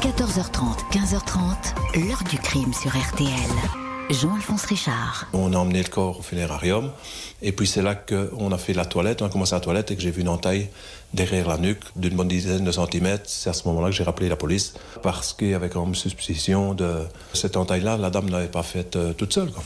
14h30, 15h30, l'heure du crime sur RTL. Jean-Alphonse Richard. On a emmené le corps au funérarium et puis c'est là qu'on a fait la toilette, on a commencé la toilette et que j'ai vu une entaille derrière la nuque d'une bonne dizaine de centimètres. C'est à ce moment-là que j'ai rappelé la police parce qu'il y avait quand même suspicion de cette entaille-là. La dame n'avait pas faite toute seule, quoi.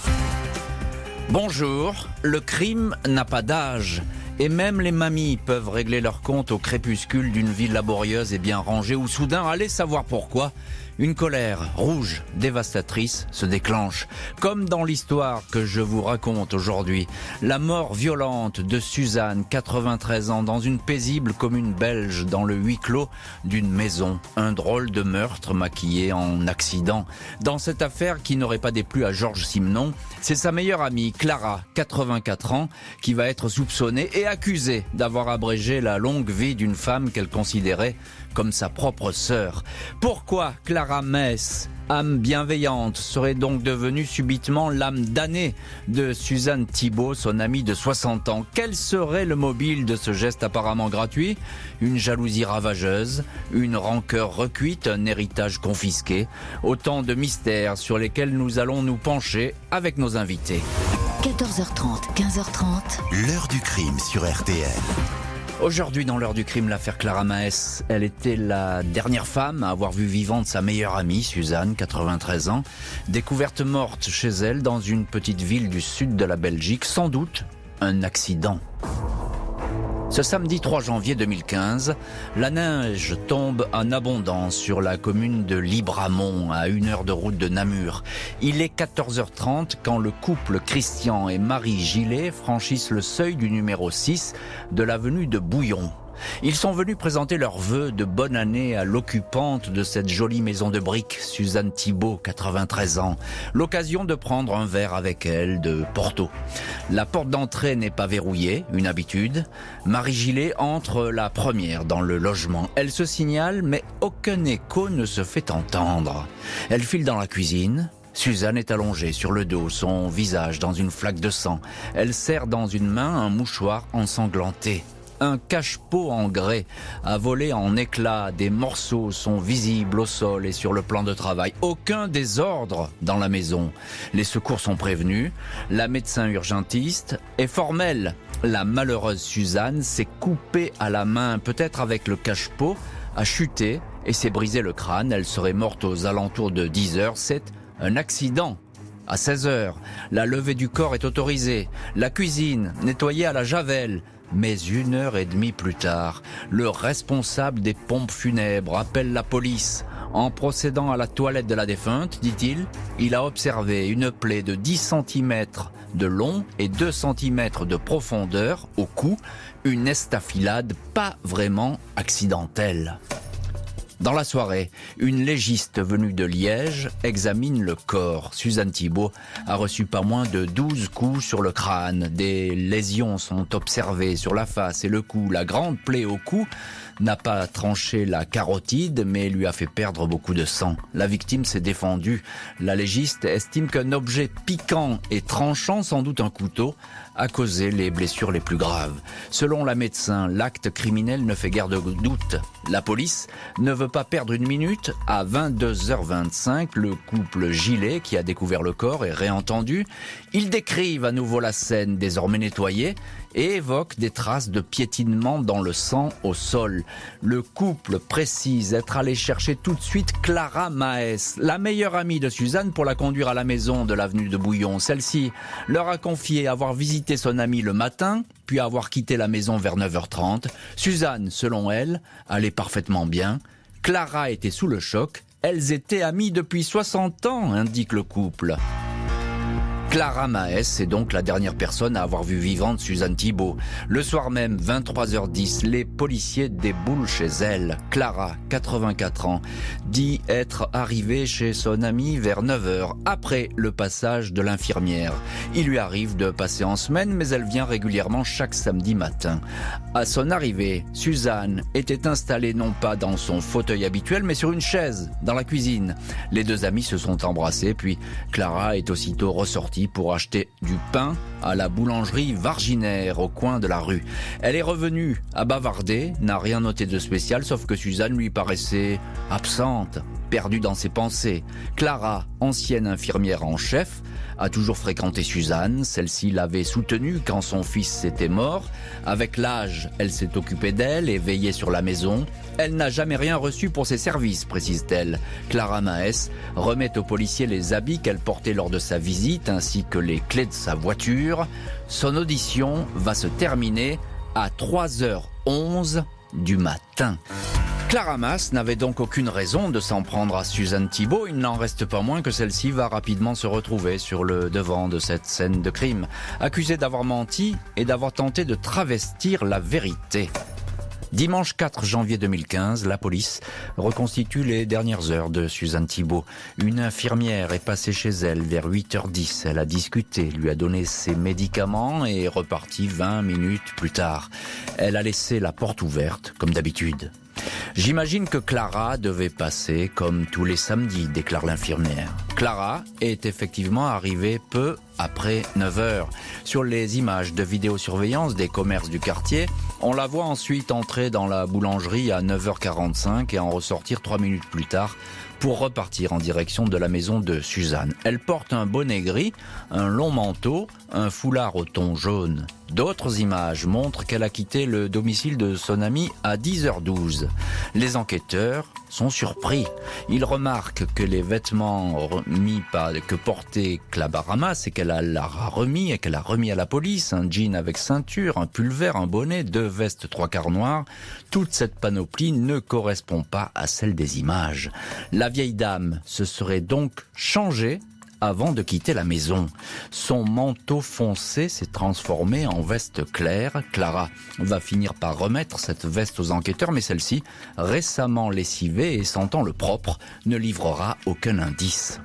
Bonjour, le crime n'a pas d'âge. Et même les mamies peuvent régler leur compte au crépuscule d'une vie laborieuse et bien rangée où soudain, allez savoir pourquoi, une colère rouge, dévastatrice, se déclenche. Comme dans l'histoire que je vous raconte aujourd'hui. La mort violente de Suzanne, 93 ans, dans une paisible commune belge, dans le huis clos d'une maison. Un drôle de meurtre maquillé en accident. Dans cette affaire qui n'aurait pas déplu à Georges Simenon, c'est sa meilleure amie, Clara, 84 ans, qui va être soupçonnée et accusée d'avoir abrégé la longue vie d'une femme qu'elle considérait comme sa propre sœur. Pourquoi Clara Maes, âme bienveillante, serait donc devenue subitement l'âme damnée de Suzanne Thibault, son amie de 60 ans? Quel serait le mobile de ce geste apparemment gratuit? Une jalousie ravageuse, une rancœur recuite, un héritage confisqué. Autant de mystères sur lesquels nous allons nous pencher avec nos invités. 14h30, 15h30, l'heure du crime sur RTL. Aujourd'hui, dans l'heure du crime, l'affaire Clara Maes. Elle était la dernière femme à avoir vu vivante sa meilleure amie, Suzanne, 93 ans, découverte morte chez elle dans une petite ville du sud de la Belgique. Sans doute un accident. Ce samedi 3 janvier 2015, la neige tombe en abondance sur la commune de Libramont, à 1 heure de route de Namur. Il est 14h30 quand le couple Christian et Marie Gillet franchissent le seuil du numéro 6 de l'avenue de Bouillon. Ils sont venus présenter leurs vœux de bonne année à l'occupante de cette jolie maison de briques, Suzanne Thibault, 93 ans. L'occasion de prendre un verre avec elle de Porto. La porte d'entrée n'est pas verrouillée, une habitude. Marie Gillet entre la première dans le logement. Elle se signale, mais aucun écho ne se fait entendre. Elle file dans la cuisine. Suzanne est allongée sur le dos, son visage dans une flaque de sang. Elle serre dans une main un mouchoir ensanglanté. Un cache-pot en grès a volé en éclats. Des morceaux sont visibles au sol et sur le plan de travail. Aucun désordre dans la maison. Les secours sont prévenus. La médecin urgentiste est formelle. La malheureuse Suzanne s'est coupée à la main, peut-être avec le cache-pot, a chuté et s'est brisé le crâne. Elle serait morte aux alentours de 10 heures. C'est un accident. À 16 heures, la levée du corps est autorisée. La cuisine, nettoyée à la javel. Mais 1h30 plus tard, le responsable des pompes funèbres appelle la police. En procédant à la toilette de la défunte, dit-il, il a observé une plaie de 10 cm de long et 2 cm de profondeur au cou, une estafilade pas vraiment accidentelle. Dans la soirée, une légiste venue de Liège examine le corps. Suzanne Thibault a reçu pas moins de 12 coups sur le crâne. Des lésions sont observées sur la face et le cou. La grande plaie au cou n'a pas tranché la carotide, mais lui a fait perdre beaucoup de sang. La victime s'est défendue. La légiste estime qu'un objet piquant et tranchant, sans doute un couteau, a causé les blessures les plus graves. Selon la médecin, l'acte criminel ne fait guère de doute. La police ne veut pas perdre une minute. À 22h25, le couple Gillet, qui a découvert le corps, est réentendu. Ils décrivent à nouveau la scène, désormais nettoyée, et évoquent des traces de piétinement dans le sang au sol. Le couple précise être allé chercher tout de suite Clara Maes, la meilleure amie de Suzanne, pour la conduire à la maison de l'avenue de Bouillon. Celle-ci leur a confié avoir visité son amie le matin, puis avoir quitté la maison vers 9h30. Suzanne, selon elle, allait parfaitement bien. Clara était sous le choc. Elles étaient amies depuis 60 ans, indique le couple. Clara Maes est donc la dernière personne à avoir vu vivante Suzanne Thibault. Le soir même, 23h10, les policiers déboulent chez elle. Clara, 84 ans, dit être arrivée chez son amie vers 9h, après le passage de l'infirmière. Il lui arrive de passer en semaine, mais elle vient régulièrement chaque samedi matin. À son arrivée, Suzanne était installée non pas dans son fauteuil habituel, mais sur une chaise, dans la cuisine. Les deux amies se sont embrassées, puis Clara est aussitôt ressortie pour acheter du pain à la boulangerie Varginaire au coin de la rue. Elle est revenue à bavarder, n'a rien noté de spécial, sauf que Suzanne lui paraissait absente. perdu dans ses pensées. Clara, ancienne infirmière en chef, a toujours fréquenté Suzanne. Celle-ci l'avait soutenue quand son fils était mort. Avec l'âge, elle s'est occupée d'elle et veillait sur la maison. Elle n'a jamais rien reçu pour ses services, précise-t-elle. Clara Maes remet aux policiers les habits qu'elle portait lors de sa visite ainsi que les clés de sa voiture. Son audition va se terminer à 3h11 du matin. Clara Maes n'avait donc aucune raison de s'en prendre à Suzanne Thibault. Il n'en reste pas moins que celle-ci va rapidement se retrouver sur le devant de cette scène de crime, accusée d'avoir menti et d'avoir tenté de travestir la vérité. Dimanche 4 janvier 2015, la police reconstitue les dernières heures de Suzanne Thibault. Une infirmière est passée chez elle vers 8h10. Elle a discuté, lui a donné ses médicaments et est repartie 20 minutes plus tard. Elle a laissé la porte ouverte, comme d'habitude. J'imagine que Clara devait passer comme tous les samedis, déclare l'infirmière. Clara est effectivement arrivée peu après 9h. Sur les images de vidéosurveillance des commerces du quartier, on la voit ensuite entrer dans la boulangerie à 9h45 et en ressortir 3 minutes plus tard pour repartir en direction de la maison de Suzanne. Elle porte un bonnet gris, un long manteau, un foulard au ton jaune. D'autres images montrent qu'elle a quitté le domicile de son amie à 10h12. Les enquêteurs sont surpris. Ils remarquent que les vêtements que portait Clara Maes et qu'elle a remis à la police, un jean avec ceinture, un pull vert, un bonnet, 2 vestes 3/4 noires, toute cette panoplie ne correspond pas à celle des images. La vieille dame se serait donc changée avant de quitter la maison. Son manteau foncé s'est transformé en veste claire. Clara va finir par remettre cette veste aux enquêteurs, mais celle-ci, récemment lessivée et sentant le propre, ne livrera aucun indice.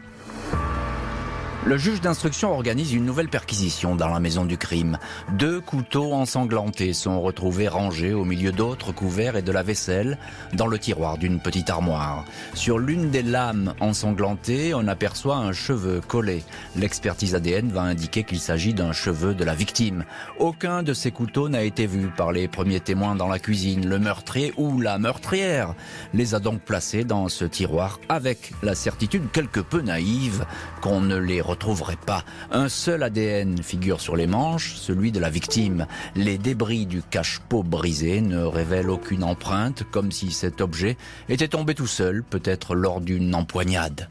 Le juge d'instruction organise une nouvelle perquisition dans la maison du crime. 2 couteaux ensanglantés sont retrouvés rangés au milieu d'autres couverts et de la vaisselle dans le tiroir d'une petite armoire. Sur l'une des lames ensanglantées, on aperçoit un cheveu collé. L'expertise ADN va indiquer qu'il s'agit d'un cheveu de la victime. Aucun de ces couteaux n'a été vu par les premiers témoins dans la cuisine. Le meurtrier ou la meurtrière les a donc placés dans ce tiroir avec la certitude quelque peu naïve qu'on ne les retrouverait pas. Un seul ADN figure sur les manches, celui de la victime. Les débris du cache-pot brisé ne révèlent aucune empreinte, comme si cet objet était tombé tout seul, peut-être lors d'une empoignade.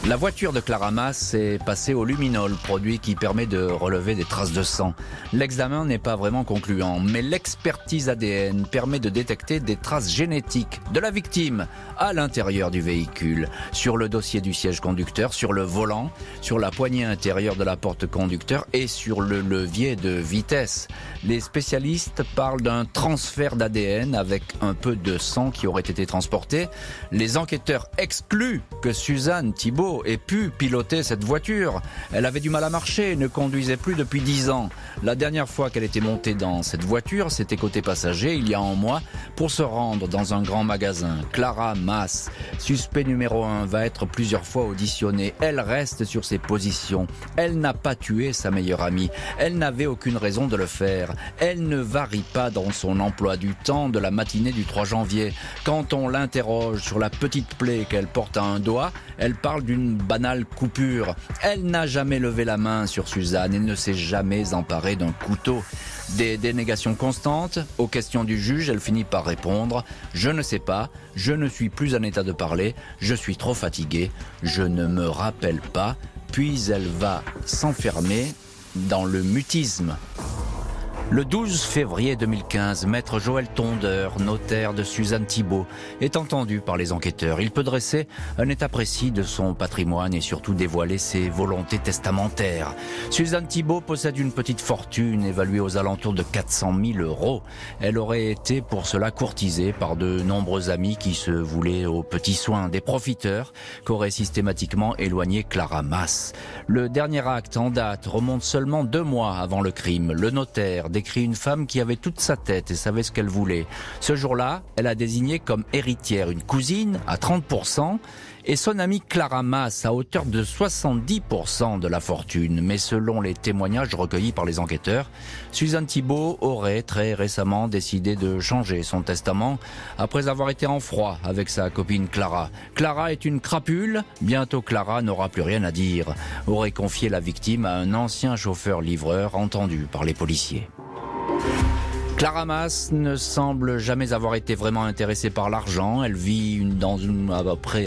La voiture de Clara Maes est passée au luminol, produit qui permet de relever des traces de sang. L'examen n'est pas vraiment concluant, mais l'expertise ADN permet de détecter des traces génétiques de la victime à l'intérieur du véhicule, sur le dossier du siège conducteur, sur le volant, sur la poignée intérieure de la porte conducteur et sur le levier de vitesse. Les spécialistes parlent d'un transfert d'ADN avec un peu de sang qui aurait été transporté. Les enquêteurs excluent que Suzanne Thibault ait pu piloter cette voiture. Elle avait du mal à marcher et ne conduisait plus depuis 10 ans. La dernière fois qu'elle était montée dans cette voiture, c'était côté passager, il y a un mois, pour se rendre dans un grand magasin. Clara Maes, suspect numéro 1, va être plusieurs fois auditionnée. Elle reste sur ses positions. Elle n'a pas tué sa meilleure amie. Elle n'avait aucune raison de le faire. Elle ne varie pas dans son emploi du temps de la matinée du 3 janvier. Quand on l'interroge sur la petite plaie qu'elle porte à un doigt, elle parle d'une banale coupure. Elle n'a jamais levé la main sur Suzanne et ne s'est jamais emparée d'un couteau. Des dénégations constantes. Aux questions du juge, elle finit par répondre « Je ne sais pas, je ne suis plus en état de parler, je suis trop fatiguée, je ne me rappelle pas ». Puis elle va s'enfermer dans le mutisme. Le 12 février 2015, maître Joël Tondeur, notaire de Suzanne Thibault, est entendu par les enquêteurs. Il peut dresser un état précis de son patrimoine et surtout dévoiler ses volontés testamentaires. Suzanne Thibault possède une petite fortune évaluée aux alentours de 400 000 €. Elle aurait été pour cela courtisée par de nombreux amis qui se voulaient aux petits soins, des profiteurs qu'aurait systématiquement éloigné Clara Maes. Le dernier acte en date remonte seulement 2 mois avant le crime. Le notaire décrit une femme qui avait toute sa tête et savait ce qu'elle voulait. Ce jour-là, elle a désigné comme héritière une cousine à 30% et son amie Clara Mass à hauteur de 70% de la fortune. Mais selon les témoignages recueillis par les enquêteurs, Suzanne Thibault aurait très récemment décidé de changer son testament après avoir été en froid avec sa copine Clara. Clara est une crapule, bientôt Clara n'aura plus rien à dire, aurait confié la victime à un ancien chauffeur-livreur entendu par les policiers. Clara Mass ne semble jamais avoir été vraiment intéressée par l'argent. Elle vit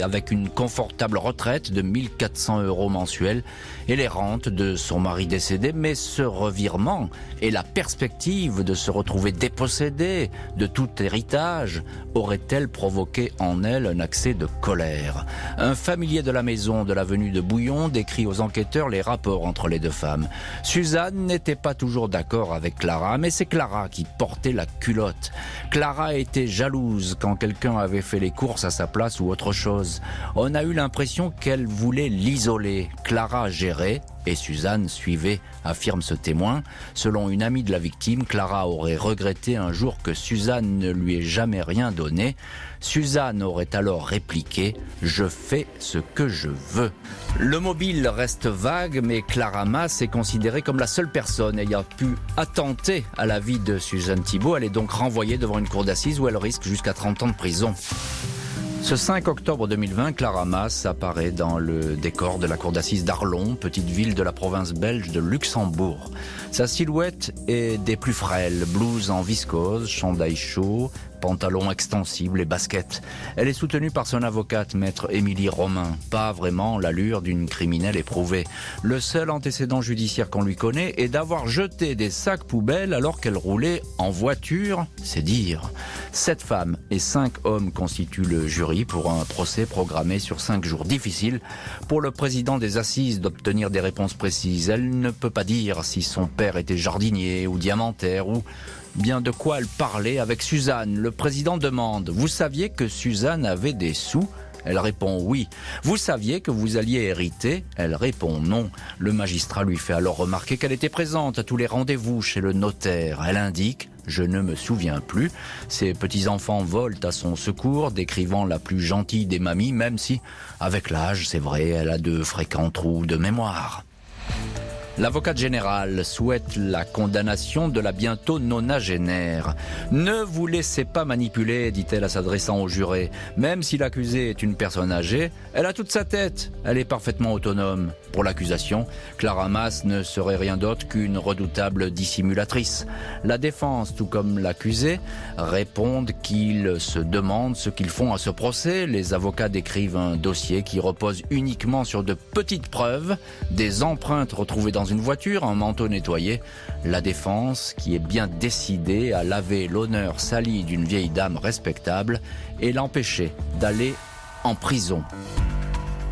avec une confortable retraite de 1 400 € mensuels et les rentes de son mari décédé. Mais ce revirement et la perspective de se retrouver dépossédée de tout héritage aurait-elle provoqué en elle un accès de colère? Un familier de la maison de l'avenue de Bouillon décrit aux enquêteurs les rapports entre les deux femmes. Suzanne n'était pas toujours d'accord avec Clara, mais c'est Clara qui portait la culotte. Clara était jalouse quand quelqu'un avait fait les courses à sa place ou autre chose. On a eu l'impression qu'elle voulait l'isoler. Clara gérait et Suzanne suivait, affirme ce témoin. Selon une amie de la victime, Clara aurait regretté un jour que Suzanne ne lui ait jamais rien donné. Suzanne aurait alors répliqué « Je fais ce que je veux ». Le mobile reste vague, mais Clara Mass est considérée comme la seule personne ayant pu attenter à la vie de Suzanne Thibault. Elle est donc renvoyée devant une cour d'assises où elle risque jusqu'à 30 ans de prison. Ce 5 octobre 2020, Clara Mass apparaît dans le décor de la cour d'assises d'Arlon, petite ville de la province belge de Luxembourg. Sa silhouette est des plus frêles, blouse en viscose, chandail chaud, pantalon extensible et baskets. Elle est soutenue par son avocate, maître Émilie Romain. Pas vraiment l'allure d'une criminelle éprouvée. Le seul antécédent judiciaire qu'on lui connaît est d'avoir jeté des sacs poubelles alors qu'elle roulait en voiture, c'est dire. 7 femmes et 5 hommes constituent le jury pour un procès programmé sur 5 jours. Difficile pour le président des assises d'obtenir des réponses précises. Elle ne peut pas dire si son père était jardinier ou diamantaire ou bien de quoi elle parlait avec Suzanne. Le président demande « Vous saviez que Suzanne avait des sous ?» Elle répond « Oui ». « Vous saviez que vous alliez hériter ?» Elle répond « Non ». Le magistrat lui fait alors remarquer qu'elle était présente à tous les rendez-vous chez le notaire. Elle indique « Je ne me souviens plus ». Ses petits-enfants volent à son secours, décrivant la plus gentille des mamies, même si, avec l'âge, c'est vrai, elle a de fréquents trous de mémoire. L'avocate générale souhaite la condamnation de la bientôt nonagénaire. « Ne vous laissez pas manipuler », dit-elle en s'adressant au juré. Même si l'accusée est une personne âgée, elle a toute sa tête. Elle est parfaitement autonome. Pour l'accusation, Clara Mass ne serait rien d'autre qu'une redoutable dissimulatrice. La défense, tout comme l'accusé, répondent qu'ils se demandent ce qu'ils font à ce procès. Les avocats décrivent un dossier qui repose uniquement sur de petites preuves, des empreintes retrouvées dans une voiture, un manteau nettoyé. La défense, qui est bien décidée à laver l'honneur sali d'une vieille dame respectable et l'empêcher d'aller en prison.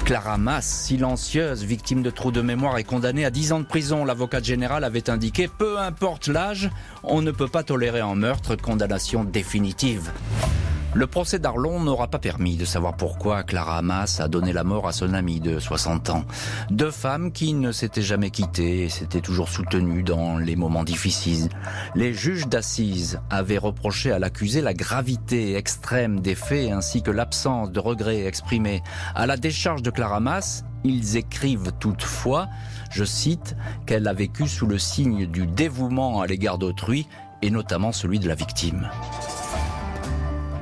Clara Mass, silencieuse, victime de trous de mémoire, est condamnée à 10 ans de prison. L'avocate générale avait indiqué « Peu importe l'âge, on ne peut pas tolérer un meurtre, condamnation définitive ». Le procès d'Arlon n'aura pas permis de savoir pourquoi Clara Mass a donné la mort à son amie de 60 ans. 2 femmes qui ne s'étaient jamais quittées et s'étaient toujours soutenues dans les moments difficiles. Les juges d'assises avaient reproché à l'accusé la gravité extrême des faits ainsi que l'absence de regret exprimé. À la décharge de Clara Mass, ils écrivent toutefois, je cite, qu'elle a vécu sous le signe du dévouement à l'égard d'autrui et notamment celui de la victime.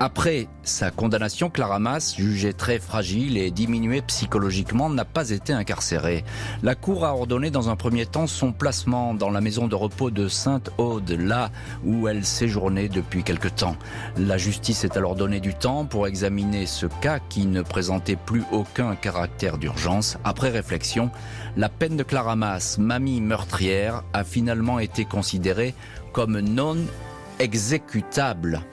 Après sa condamnation, Clara Mass, jugée très fragile et diminuée psychologiquement, n'a pas été incarcérée. La Cour a ordonné dans un premier temps son placement dans la maison de repos de Sainte-Aude, là où elle séjournait depuis quelque temps. La justice s'est alors donné du temps pour examiner ce cas qui ne présentait plus aucun caractère d'urgence. Après réflexion, la peine de Clara Mass, mamie meurtrière, a finalement été considérée comme non exécutable.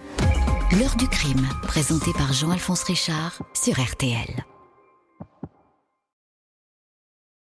L'heure du crime, présenté par Jean-Alphonse Richard sur RTL.